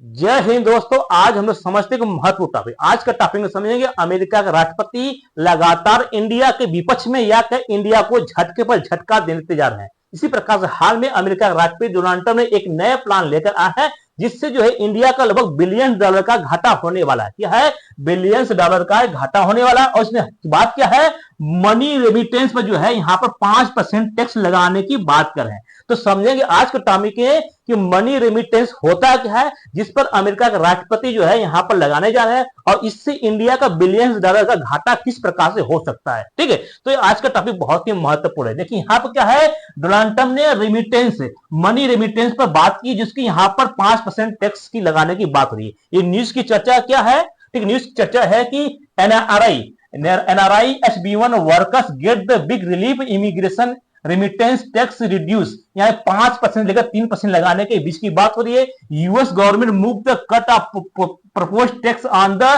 जय हिंद दोस्तों। आज हम लोग समझते हैं कि महत्वपूर्ण टॉपिक, आज का टॉपिक में समझेंगे अमेरिका का राष्ट्रपति लगातार इंडिया के विपक्ष में या कर इंडिया को झटके पर झटका देते जा रहे हैं। इसी प्रकार से हाल में अमेरिका का राष्ट्रपति डोनाल्ड ट्रंप ने एक नया प्लान लेकर आया है जिससे जो है इंडिया का लगभग बिलियन डॉलर का घाटा होने वाला है। क्या है? बिलियंस डॉलर का घाटा होने वाला है। और इसमें बात क्या है? मनी रेमिटेंस पर जो है यहाँ पर 5% टैक्स लगाने की बात कर रहे हैं। तो समझेंगे आज का टॉपिक है कि मनी रेमिटेंस होता क्या है, जिस पर अमेरिका का राष्ट्रपति जो है यहां पर लगाने जा रहे हैं और इससे इंडिया का बिलियंस डॉलर का घाटा किस प्रकार से हो सकता है। ठीक है, तो ये आज का टॉपिक बहुत ही महत्वपूर्ण है। देखिए यहां पर क्या है, डोनाल्ड ट्रंप ने रेमिटेंस मनी रेमिटेंस पर बात की जिसकी यहां पर 5% टैक्स की लगाने की बात हो रही है। ये न्यूज की चर्चा क्या है? ठीक, न्यूज की चर्चा है कि एनआरआई एसबी1 workers get the big relief immigration remittance tax reduce, यहाँ 5% लेकर 3% लगाने के बीच की बात हो रही है। US government move the cut off propose tax on the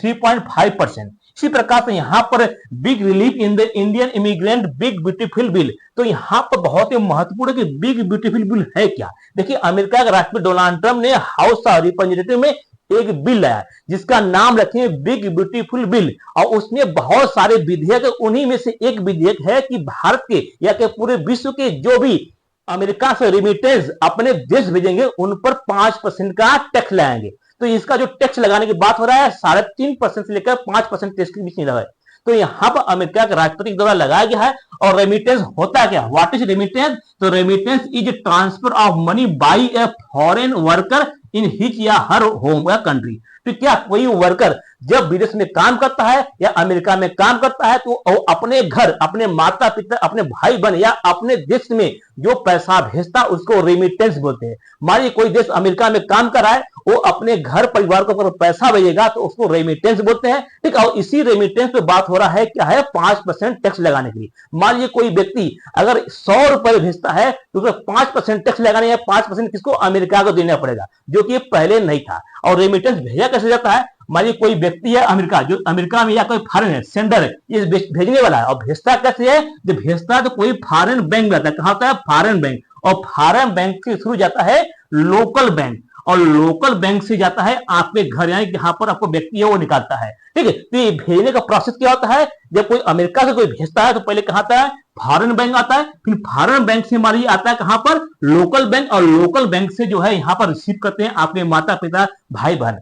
3.5%। इसी प्रकार से यहां पर big relief in the Indian immigrant big beautiful bill. तो यहां पर बहुत ही महत्वपूर्ण है कि बिग ब्यूटीफुल बिल है क्या। देखिए अमेरिका के राष्ट्रपति डोनाल्ड ट्रंप ने हाउस ऑफ रिप्रेजेंटेटिव में एक बिल लाया जिसका नाम रखे बिग ब्यूटीफुल बिल, और उसमें बहुत सारे विधेयक, उन्हीं में से एक विधेयक है कि भारत के या के पूरे विश्व के जो भी अमेरिका से रेमिटेंस अपने देश भेजेंगे उन पर 5% का टैक्स लगाएंगे। तो इसका जो टैक्स लगाने की बात हो रहा है 3.5% से लेकर 5% टैक्स के बीच में लगा है। तो यहां पर अमेरिका के राष्ट्रपति के द्वारा लगाया गया है। और रेमिटेंस होता है क्या? What is remittance? तो remittance is transfer of money by a foreign worker in his या हर होम या कंट्री। तो क्या कोई वर्कर जब विदेश में काम करता है या अमेरिका में काम करता है तो वो अपने घर, अपने माता पिता, अपने भाई बहन या अपने देश में जो पैसा भेजता है उसको रेमिटेंस बोलते हैं। मानिए कोई देश अमेरिका में काम कर रहा है, वो अपने घर परिवार को अगर पैसा भेजेगा तो उसको रेमिटेंस बोलते हैं। ठीक है, और इसी रेमिटेंस पे बात हो रहा है क्या है? 5% टैक्स लगाने के लिए। मान लीजिए कोई व्यक्ति अगर 100 रुपए भेजता है तो उसमें 5% टैक्स लगाने या 5% किसको? अमेरिका को देना पड़ेगा, जो कि पहले नहीं था। और रेमिटेंस भेजा कैसे जाता है? मानिए कोई व्यक्ति है अमेरिका, जो अमेरिका में या कोई फॉरेन है, सेंडर है, ये भेजने वाला है, और भेजता कैसे है? जब भेजता है तो कोई फॉरेन बैंक में आता है। कहां होता है? Foreign bank. और फॉरेन बैंक के थ्रू जाता है लोकल बैंक, और लोकल बैंक से जाता है आपके घर, यानी जहां पर आपको व्यक्ति है वो निकालता है। ठीक है, तो ये भेजने का प्रोसेस क्या होता है? जब कोई अमेरिका से कोई भेजता है तो पहले कहां आता है? फॉरेन बैंक आता है, फिर फॉरेन बैंक से हमारी आता है कहां पर? लोकल बैंक, और लोकल बैंक से जो है यहां पर रिसीव करते हैं आपके माता पिता, भाई बहन।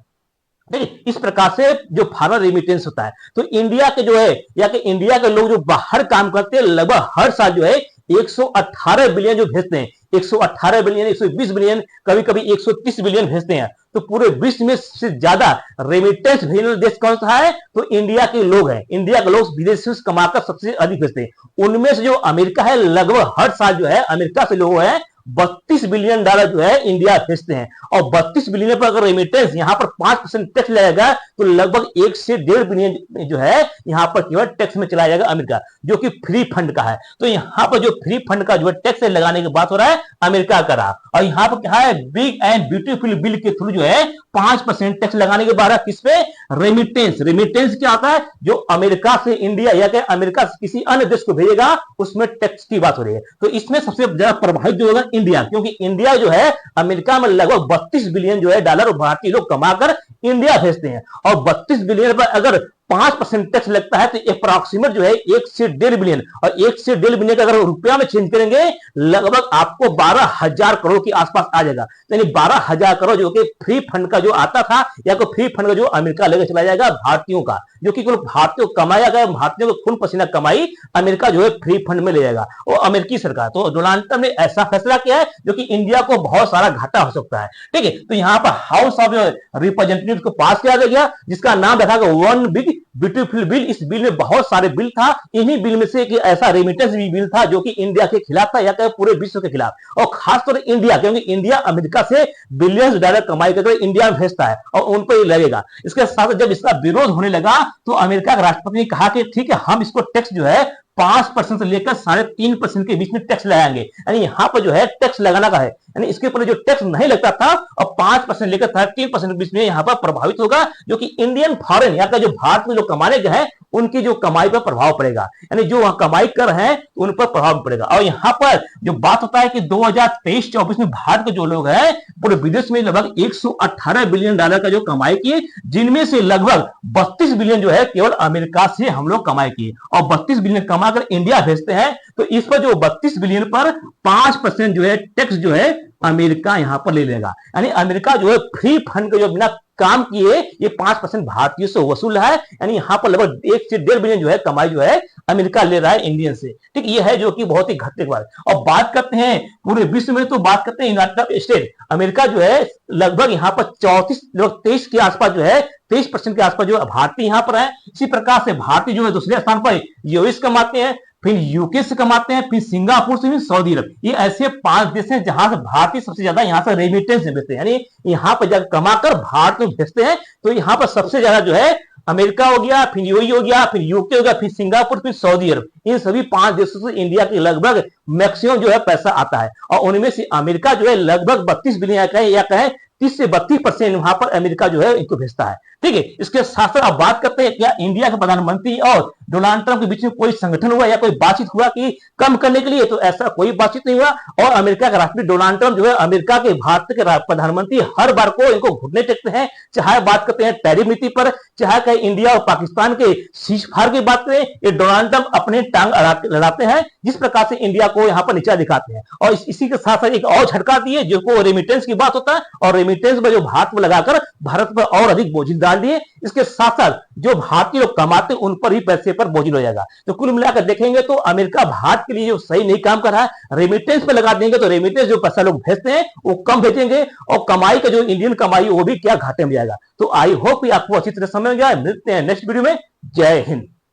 इस प्रकार से जो फॉरेन रेमिटेंस होता है। तो इंडिया के जो है या कि इंडिया के लोग जो बाहर काम करते हैं लगभग हर साल जो है 118 बिलियन जो भेजते हैं, 118 बिलियन, 120 बिलियन, कभी कभी 130 बिलियन भेजते हैं। तो पूरे विश्व में से ज्यादा रेमिटेंस भेजने वाला देश कौन सा है? तो इंडिया के लोग हैं। इंडिया के लोग विदेश से कमाकर सबसे अधिक भेजते हैं। उनमें से जो अमेरिका है लगभग हर साल जो है अमेरिका से लोग हैं 32 बिलियन डॉलर जो है इंडिया भेजते हैं। और 32 बिलियन पर अगर रेमिटेंस यहां पर 5% टैक्स लगेगा तो लगभग 1 से 1.5 बिलियन जो है यहां पर केवल टैक्स में चला जाएगा अमेरिका, जो कि फ्री फंड का है। तो यहां पर जो फ्री फंड का जो है टैक्स लगाने की बात हो रहा है अमेरिका का रहा। और यहां पर क्या है? बिग एंड ब्यूटीफुल बिल के थ्रू जो है 5% टैक्स लगाने के बाद किस पे? रेमिटेंस। रेमिटेंस क्या आता है? जो अमेरिका से इंडिया या कि अमेरिका से किसी अन्य देश को भेजेगा उसमें टैक्स की बात हो रही है। तो इसमें सबसे ज्यादा प्रभावित जो होगा इंडिया, क्योंकि इंडिया जो है अमेरिका में लगभग 32 बिलियन जो है डॉलर भारतीय लोग कमाकर इंडिया भेजते हैं। और 32 बिलियन पर अगर 5% टैक्स लगता है तो अप्रॉक्सीमेट जो है 1 से 1.5 बिलियन, और 1 से 1.5 बिलियन का अगर रुपया में चेंज करेंगे लगभग आपको 12,000 करोड़ के आसपास आ जाएगा। यानी 12,000 करोड़ जो कि फ्री फंड का जो आता था या कोई फ्री फंड का जो अमेरिका लेकर चला जाएगा भारतीयों का, जो कि केवल भारतीयों को कमाया गया, भारतीयों को खून पसीना कमाई अमेरिका जो है फ्री फंड में ले जाएगा वो अमेरिकी सरकार। तो डोनाल्ड ट्रंप ने ऐसा फैसला किया है जो कि इंडिया को बहुत सारा घाटा हो सकता है। ठीक है, तो यहां पर हाउस ऑफ रिप्रेजेंटेटिव को पास किया गया जिसका नाम रखा गया वन बिग ब्यूटीफुल बिल। इस बिल में बहुत सारे बिल था, इन्हीं बिल में से एक ऐसा रेमिटेंस भी बिल था जो कि इंडिया के खिलाफ था या पूरे विश्व के खिलाफ, और खासतौर इंडिया, क्योंकि इंडिया अमेरिका से बिलियंस डॉलर कमाई करके इंडिया में भेजता है और उन पर लगेगा। इसके साथ जब इसका विरोध होने लगा तो अमेरिका के राष्ट्रपति ने कहा कि ठीक है हम इसको टैक्स जो है 5% से लेकर 3.5% के बीच में टैक्स लगाएंगे। यानी यहाँ पर जो है टैक्स लगाना का है, यानी इसके ऊपर जो टैक्स नहीं लगता था और 5% लेकर 3.5% के बीच में यहाँ पर प्रभावित होगा, जो कि इंडियन फॉरेन यहाँ का जो भारत में जो कमाने गए हैं उनकी जो कमाई पर प्रभाव पड़ेगा, यानी जो वहां कमाई कर रहे हैं उन पर प्रभाव पड़ेगा। और यहाँ पर जो बात होता है कि 2023-24 में भारत के जो लोग हैं पूरे विदेश में लगभग 118 बिलियन डॉलर का जो कमाई किए, जिनमें से लगभग 32 बिलियन जो है केवल अमेरिका से हम लोग कमाई किए, और 32 बिलियन कमा कर इंडिया भेजते हैं, तो इस पर जो 32 बिलियन पर 5% जो है टैक्स जो है अमेरिका यहां पर ले लेगा। यानी अमेरिका जो है फ्री फंड का जो बिना काम किए ये 5% भारतीयों से वसूल है, यानी यहां पर लगभग 1 से 1.5 बिलियन जो है कमाई जो है अमेरिका ले रहा है इंडियन से। ठीक, ये है जो कि बहुत ही घटने की बात। और बात करते हैं पूरे विश्व में, तो बात करते हैं यूनाइटेड स्टेट अमेरिका जो है लगभग यहाँ पर 23 के आसपास जो है 23% के आसपास जो भारतीय यहाँ पर है। इसी प्रकार से भारतीय जो है दूसरे स्थान पर यूएस कमाते हैं, फिर यूके से कमाते हैं, फिर सिंगापुर से, फिर सऊदी अरब। ये ऐसे 5 देश हैं जहां से भारतीय सबसे ज्यादा यहाँ से रेमिटेंस भेजते हैं, यानी यहाँ पर जब कमाकर भारत में भेजते हैं, तो यहाँ पर सबसे ज्यादा जो है अमेरिका हो गया, फिर यूएई हो गया, फिर यूके हो गया, फिर सिंगापुर, फिर सऊदी अरब। इन सभी 5 देशों से इंडिया के लगभग मैक्सिमम जो है पैसा आता है, और उनमें से अमेरिका जो है लगभग 32 बिलियन या कहें 30 से 32% वहां पर अमेरिका जो है इनको भेजता है। ठीक है, इसके साथ साथ आप बात करते हैं क्या इंडिया के प्रधानमंत्री और डोनाल्ड ट्रंप के बीच में कोई संगठन हुआ या कोई बातचीत हुआ कि कम करने के लिए, तो ऐसा कोई बातचीत नहीं हुआ। और अमेरिका का राष्ट्रपति डोनाल्ड ट्रंप जो है अमेरिका के भारत के प्रधानमंत्री हर बार को इनको घुटने टेकते हैं, चाहे बात करते हैं टैरिफ नीति पर, चाहे कहीं इंडिया और पाकिस्तान के सीज फायर की बात करें, ये डोनाल्ड ट्रंप अपने टांग लड़ाते हैं, जिस प्रकार से इंडिया को यहाँ पर नीचा दिखाते हैं। और इसी के साथ साथ एक और झटका दिए जो रेमिटेंस की बात होता है, और रेमिटेंस में जो भारत में लगाकर भारत पर और अधिक बोझिल डाल दिए। इसके साथ साथ जो भारतीय लोग कमाते उन पर भी पैसे पर बोझिल हो जाएगा। तो कुल मिलाकर देखेंगे तो अमेरिका भारत के लिए जो सही नहीं काम कर रहा है, रेमिटेंस पे लगा देंगे तो रेमिटेंस जो पैसा लोग भेजते हैं वो कम भेजेंगे, और कमाई का जो इंडियन कमाई वो भी क्या घाटे में जाएगा। तो आई होप आपको अच्छी तरह समझ गया। मिलते हैं नेक्स्ट वीडियो में। जय हिंद।